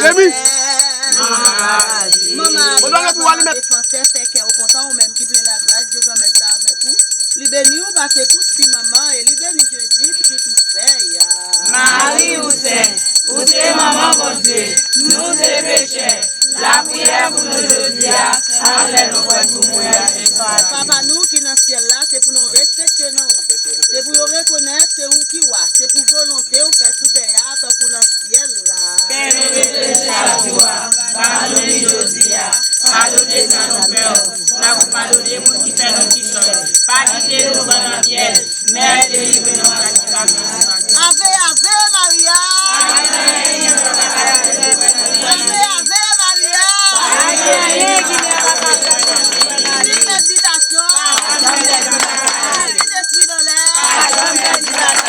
Rémi. Maman, on doit le pouvoir lui mettre. Français fait qu'elle est content ou même qui plein la grâce, Dieu va mettre là avec vous. Li béni ou parce que tout puis maman et li béni jeudi puis tout fait ya. Marie ou c'est maman bon Dieu, nous c'est péchés. La prière pour nous aujourd'hui, après nous pour mourir. Papa nous qui dans le ciel là, c'est pour nous respecter nous. C'est pour nous reconnaître c'est où qui va, c'est pour volonté ou faire sous terre tant qu'on dans le ciel là. Père nous péchés à toi, pardonnez aujourd'hui, pardonnez ça nos peurs, nous pardonnez pour qui fait nos petites choses, pas quitter nous dans la piège, mais délivrez-nous à la qui va Ave, Ave Maria. Ave, Ave Maria. Petite méditation. Petit esprit dans l'air.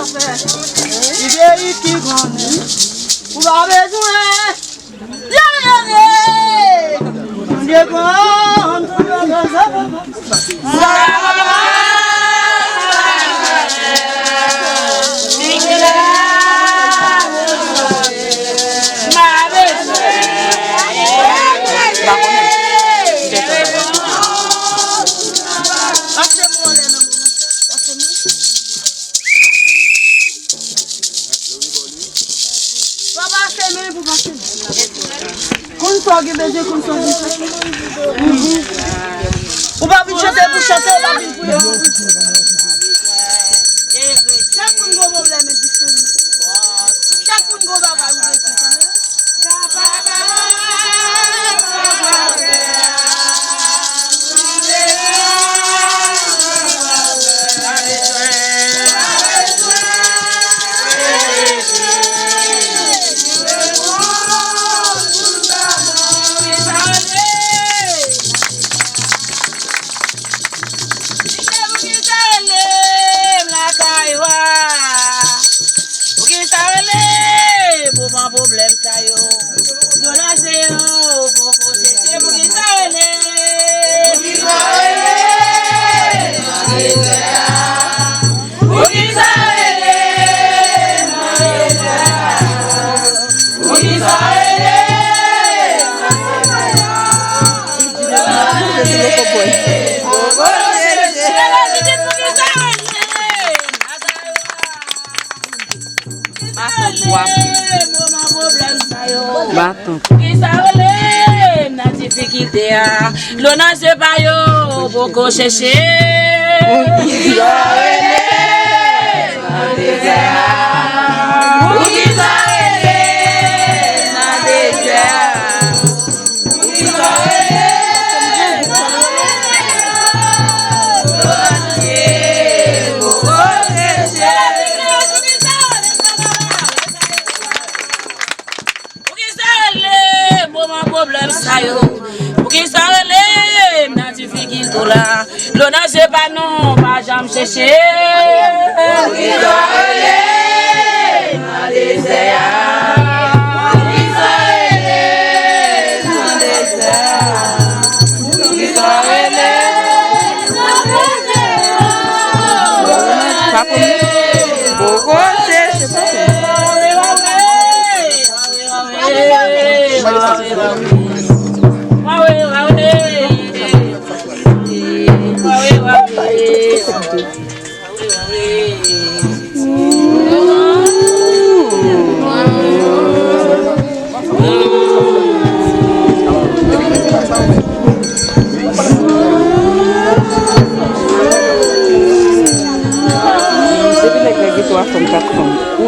Il est qui grande. Vous avez besoin. Dieu grand. On va vous chanter, on va vous chaque fois qu'on problème est différent. Chaque fois qu'on va l'on a se pas yo, beaucoup chercher. L'on a se pas non, pas jamais chercher.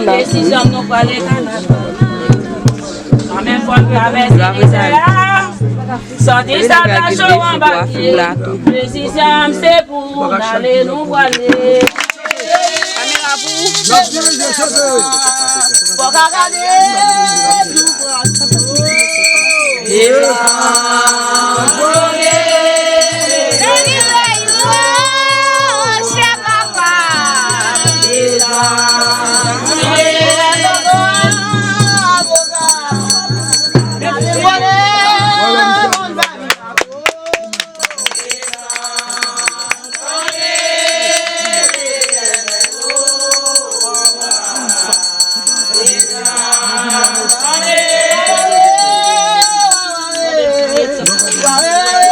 Décision nous pas les en même fois que avec sortir ça cachot en bas. Décision c'est pour aller nous voiler. Allez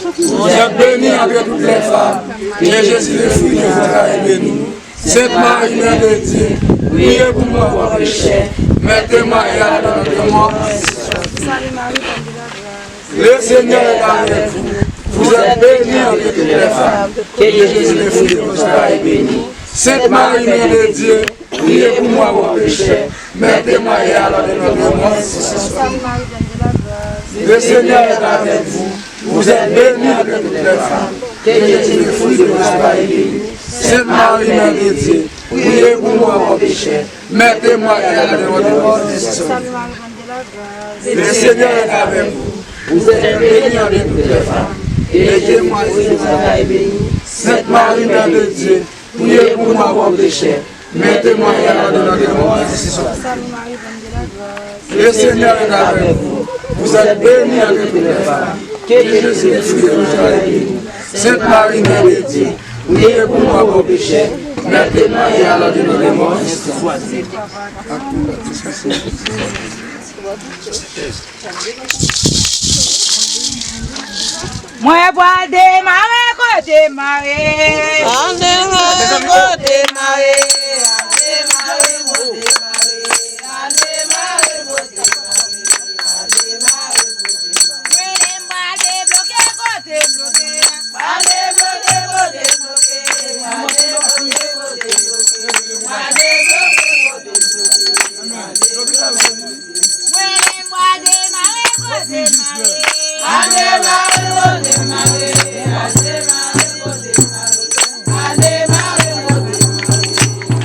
Vous êtes bénie entre toutes les femmes, et Jésus le fruit de votre est béni. Sainte Marie, Mère de Dieu, priez pour moi, vos péchés, mettez-moi et à l'heure de mort. Le Seigneur est avec vous. Vous êtes bénie entre toutes les femmes, et Jésus le fruit de votre est béni. Sainte Marie, Mère de Dieu, priez pour moi, vos péchés, mettez-moi et à l'heure de notre mort. Le Seigneur est avec vous. Vous êtes bénie entre toutes les femmes, et Jésus le fruit de votre est béni. Sainte Marie, Mère de Dieu, priez pour moi, vos péchés, mettez-moi et à l'heure de votre mort. Le Seigneur est avec vous. Vous êtes bénie entre toutes les femmes, et Jésus le fruit de votre est béni. Sainte Marie, Mère de Dieu, priez pour moi, vos péchés, mettez-moi et à l'heure de notre mort. Le Seigneur est avec vous. Vous êtes bénie entre toutes les femmes, et Jésus le fruit de votre est béni. Sainte Marie, Mère de Dieu, priez pour moi, vos péchés, mettez-moi et à l'heure de notre mort. Moi, bois démarrer, côté marée. On démarre, côté marée. On démarre, côté marée. On démarre, côté marée. On démarre, côté marée. Oui, moi, débloqué, côté bloqué. Moi, débloqué, côté bloqué. Moi, débloqué, côté bloqué. Moi, débloqué, côté bloqué. Oui, moi, démarrer, côté marée. On démarre, côté marée. On démarre, côté marée. On démarre, côté marée.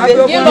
Baby,